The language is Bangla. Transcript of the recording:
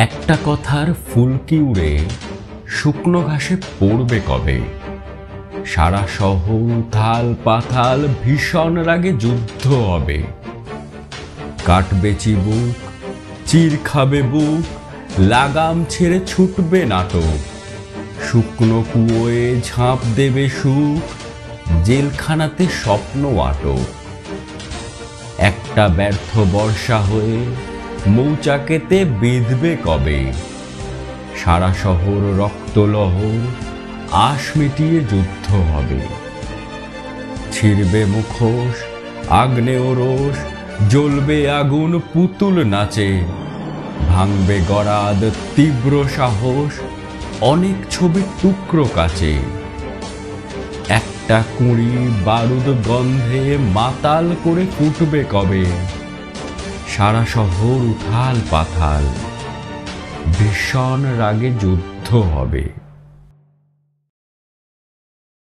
একটা কথার ফুলকি উড়ে শুকনো ঘাসে পড়বে কবে? সারা শহর উথাল পাথাল, ভীষণ রাগে যুদ্ধ হবে। কাটবে চিবুক, চির খাবে বুক, লাগাম ছেড়ে ছুটবে নাটক। শুকনো কুয়োয় ঝাঁপ দেবে সুখ, জেলখানাতে স্বপ্ন আটক। একটা ব্যর্থ বর্ষা হয়ে মৌচাকেতে বেঁধবে কবে? সারা শহর রক্তলহর, আশ মিটিয়ে যুদ্ধ হবে। ছিড়বে মুখোশ, আগ্নেয় রোষ, জ্বলবে আগুন, পুতুল নাচে। ভাঙবে গরাদ, তীব্র সাহস, অনেক ছবি টুকরো কাচে। একটা কুঁড়ি বারুদ গন্ধে মাতাল করে ফুটবে কবে? সারা শহর উথাল পাথাল, ভীষণ রাগে যুদ্ধ হবে।